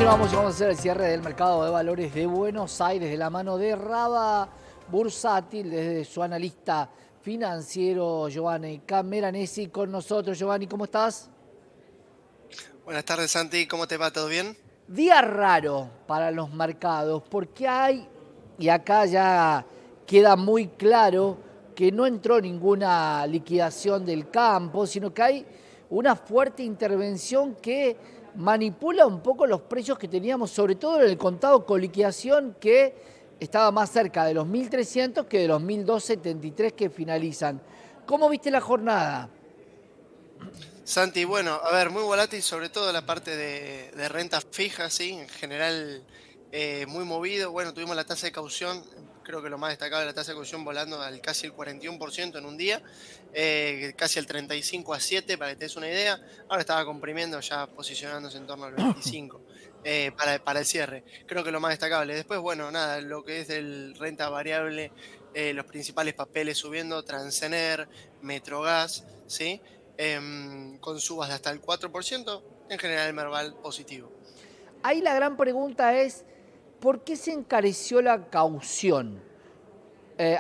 Continuamos y vamos a hacer el cierre del mercado de valores de Buenos Aires de la mano de Raba Bursátil, desde su analista financiero Giovanni Cameranesi con nosotros. Giovanni, ¿cómo estás? Buenas tardes, Santi. ¿Cómo te va? ¿Todo bien? Día raro para los mercados, porque hay, y acá ya queda muy claro que no entró ninguna liquidación del campo, sino que hay una fuerte intervención que manipula un poco los precios que teníamos, sobre todo en el contado con liquidación, que estaba más cerca de los 1.300 que de los 1.273 que finalizan. ¿Cómo viste la jornada? Santi, bueno, a ver, muy volátil, sobre todo la parte de renta fija, sí, en general muy movido. Bueno, tuvimos la tasa de caución, creo que lo más destacable, la tasa de caución volando al casi el 41% en un día, casi el 35 a 7, para que te des una idea. Ahora estaba comprimiendo, ya posicionándose en torno al 25 para el cierre. Creo que lo más destacable. Después, bueno, nada, lo que es el renta variable, los principales papeles subiendo, Transener, Metrogas, ¿sí? Con subas de hasta el 4%, en general el Merval positivo. Ahí la gran pregunta es, ¿por qué se encareció la caución?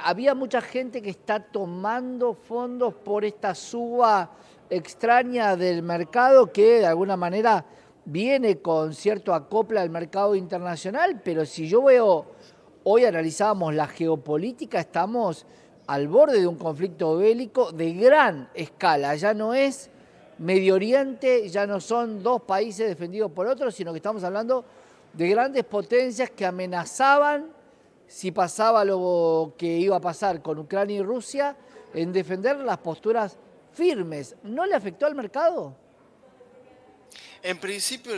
Había mucha gente que está tomando fondos por esta suba extraña del mercado que de alguna manera viene con cierto acople al mercado internacional, pero si yo veo, hoy analizábamos la geopolítica, estamos al borde de un conflicto bélico de gran escala, ya no es Medio Oriente, ya no son dos países defendidos por otros, sino que estamos hablando de grandes potencias que amenazaban, si pasaba lo que iba a pasar con Ucrania y Rusia, en defender las posturas firmes. ¿No le afectó al mercado? En principio,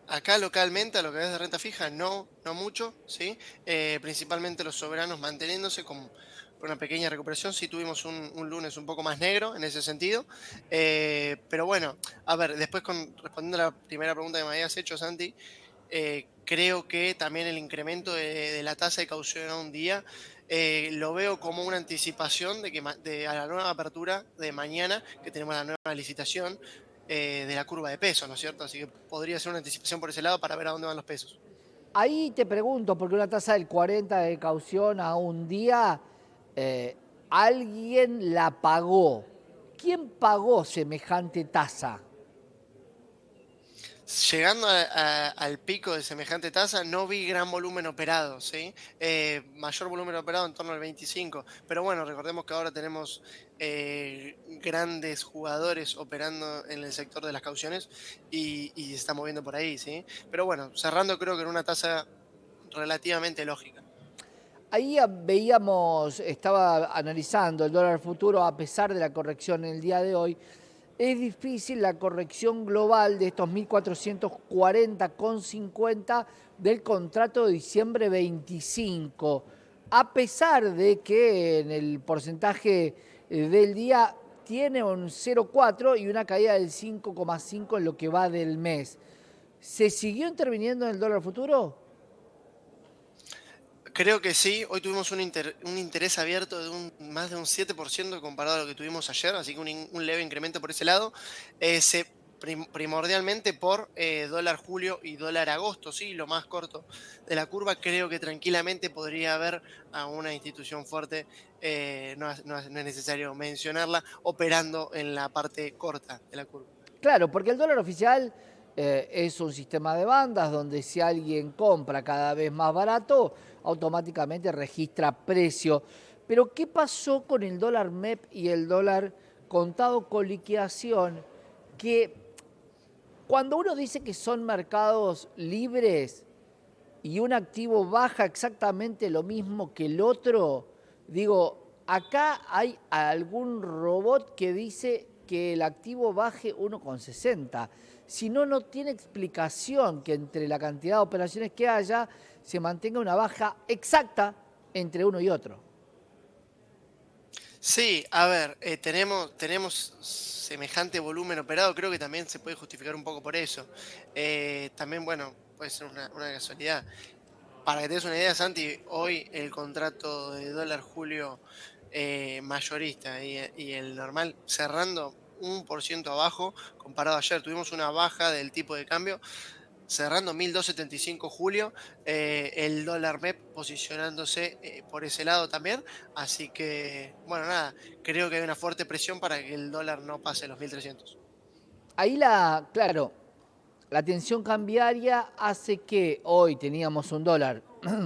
acá localmente, a lo que es de renta fija, no mucho, ¿sí? Principalmente los soberanos manteniéndose con una pequeña recuperación. Sí tuvimos un lunes un poco más negro en ese sentido. Pero bueno, a ver, después respondiendo a la primera pregunta que me habías hecho, Santi, creo que también el incremento de la tasa de caución a un día lo veo como una anticipación a la nueva apertura de mañana, que tenemos la nueva licitación de la curva de peso, ¿no es cierto? Así que podría ser una anticipación por ese lado para ver a dónde van los pesos. Ahí te pregunto, porque una tasa del 40 de caución a un día, eh, alguien la pagó. ¿Quién pagó semejante tasa? Llegando al pico de semejante tasa, no vi gran volumen operado, ¿sí? Mayor volumen operado en torno al 25. Pero bueno, recordemos que ahora tenemos grandes jugadores operando en el sector de las cauciones y se está moviendo por ahí, ¿sí? Pero bueno, cerrando creo que en una tasa relativamente lógica. Ahí veíamos, estaba analizando el dólar futuro a pesar de la corrección en el día de hoy. Es difícil la corrección global de estos 1.440,50 del contrato de diciembre 25, a pesar de que en el porcentaje del día tiene un 0,4 y una caída del 5,5 en lo que va del mes. ¿Se siguió interviniendo en el dólar futuro? Creo que sí, hoy tuvimos un interés abierto de más de un 7% comparado a lo que tuvimos ayer, así que un leve incremento por ese lado. Primordialmente por dólar julio y dólar agosto, sí, lo más corto de la curva. Creo que tranquilamente podría haber a una institución fuerte, no es necesario mencionarla, operando en la parte corta de la curva. Claro, porque el dólar oficial es un sistema de bandas donde si alguien compra cada vez más barato, automáticamente registra precio. Pero ¿qué pasó con el dólar MEP y el dólar contado con liquidación? Que cuando uno dice que son mercados libres y un activo baja exactamente lo mismo que el otro, digo, acá hay algún robot que dice que el activo baje 1,60. Si no, no tiene explicación que entre la cantidad de operaciones que haya se mantenga una baja exacta entre uno y otro. Sí, a ver, tenemos semejante volumen operado, creo que también se puede justificar un poco por eso. También, bueno, puede ser una casualidad. Para que te des una idea, Santi, hoy el contrato de dólar julio mayorista y el normal cerrando 1% abajo comparado a ayer. Tuvimos una baja del tipo de cambio cerrando 1275 julio, el dólar MEP posicionándose por ese lado también. Así que, bueno, nada, creo que hay una fuerte presión para que el dólar no pase los 1300. Ahí claro, la tensión cambiaria hace que hoy teníamos un dólar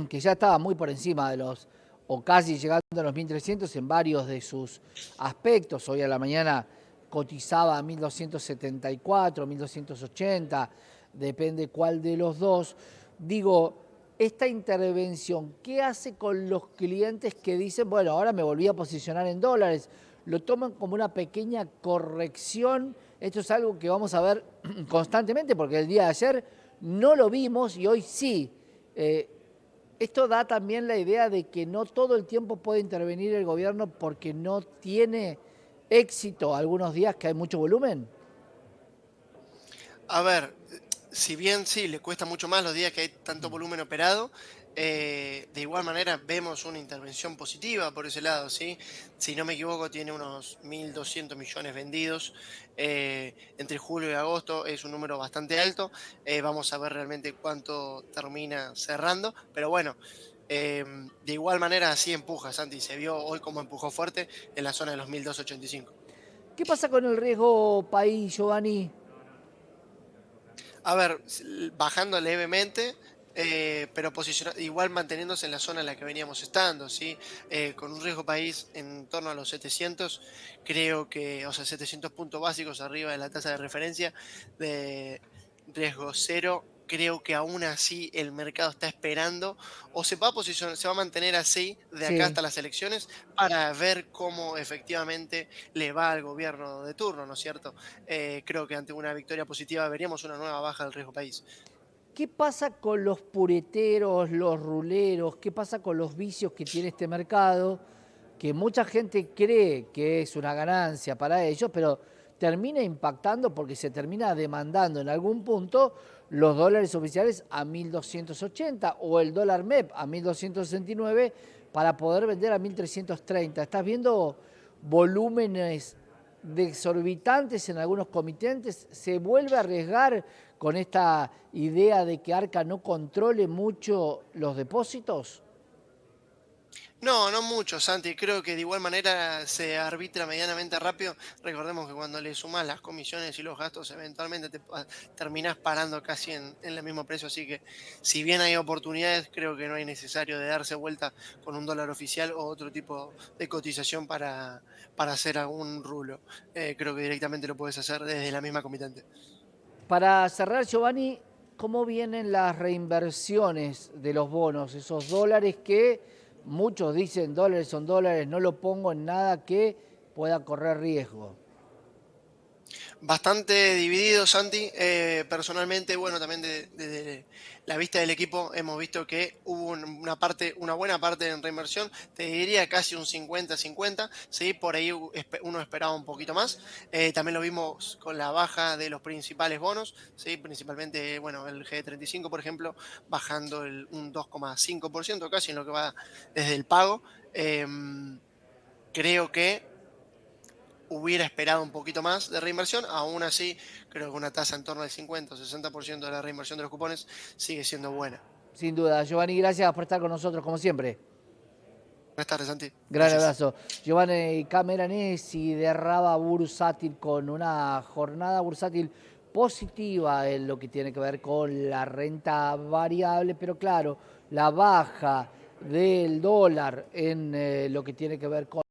que ya estaba muy por encima de los, o casi llegando a los 1.300 en varios de sus aspectos. Hoy a la mañana cotizaba a 1.274, 1.280, depende cuál de los dos. Digo, esta intervención, ¿qué hace con los clientes que dicen, bueno, ahora me volví a posicionar en dólares? ¿Lo toman como una pequeña corrección? Esto es algo que vamos a ver constantemente porque el día de ayer no lo vimos y hoy sí. Esto da también la idea de que no todo el tiempo puede intervenir el gobierno porque no tiene éxito algunos días que hay mucho volumen. A ver, si bien sí, le cuesta mucho más los días que hay tanto volumen operado, de igual manera vemos una intervención positiva por ese lado, ¿sí? Si no me equivoco, tiene unos 1.200 millones vendidos entre julio y agosto, es un número bastante alto. Vamos a ver realmente cuánto termina cerrando, pero bueno, de igual manera sí empuja, Santi, se vio hoy como empujó fuerte en la zona de los 1.285. ¿Qué pasa con el riesgo país, Giovanni? A ver, bajando levemente, pero igual manteniéndose en la zona en la que veníamos estando, ¿sí? Con un riesgo país en torno a los 700, creo que, o sea, 700 puntos básicos arriba de la tasa de referencia de riesgo cero. Creo que aún así el mercado está esperando o se va a posicionar, se va a mantener así de acá Sí. hasta las elecciones para ver cómo efectivamente le va al gobierno de turno, ¿no es cierto? Creo que ante una victoria positiva veríamos una nueva baja del riesgo país. ¿Qué pasa con los pureteros, los ruleros? ¿Qué pasa con los vicios que tiene este mercado? Que mucha gente cree que es una ganancia para ellos, pero termina impactando porque se termina demandando en algún punto los dólares oficiales a 1.280 o el dólar MEP a 1.269 para poder vender a 1.330. ¿Estás viendo volúmenes de exorbitantes en algunos comitentes? ¿Se vuelve a arriesgar con esta idea de que Arca no controle mucho los depósitos? No, no mucho, Santi. Creo que de igual manera se arbitra medianamente rápido. Recordemos que cuando le sumas las comisiones y los gastos, eventualmente terminás parando casi en el mismo precio. Así que, si bien hay oportunidades, creo que no hay necesario de darse vuelta con un dólar oficial o otro tipo de cotización para hacer algún rulo. Creo que directamente lo puedes hacer desde la misma comitente. Para cerrar, Giovanni, ¿cómo vienen las reinversiones de los bonos? Esos dólares que muchos dicen dólares son dólares, no lo pongo en nada que pueda correr riesgo. Bastante dividido, Santi. Personalmente, bueno, también desde la vista del equipo hemos visto que hubo una parte, una buena parte en reinversión, te diría casi un 50-50, ¿sí? Por ahí uno esperaba un poquito más. También lo vimos con la baja de los principales bonos, ¿sí? Principalmente, bueno, el G35, por ejemplo, bajando un 2,5% casi en lo que va desde el pago. Creo que hubiera esperado un poquito más de reinversión. Aún así, creo que una tasa en torno al 50 o 60% de la reinversión de los cupones sigue siendo buena. Sin duda. Giovanni, gracias por estar con nosotros, como siempre. Buenas tardes, Santi. Gran Gracias. abrazo. Giovanni Cameranesi de Raba Bursátil con una jornada bursátil positiva en lo que tiene que ver con la renta variable, pero claro, la baja del dólar en lo que tiene que ver con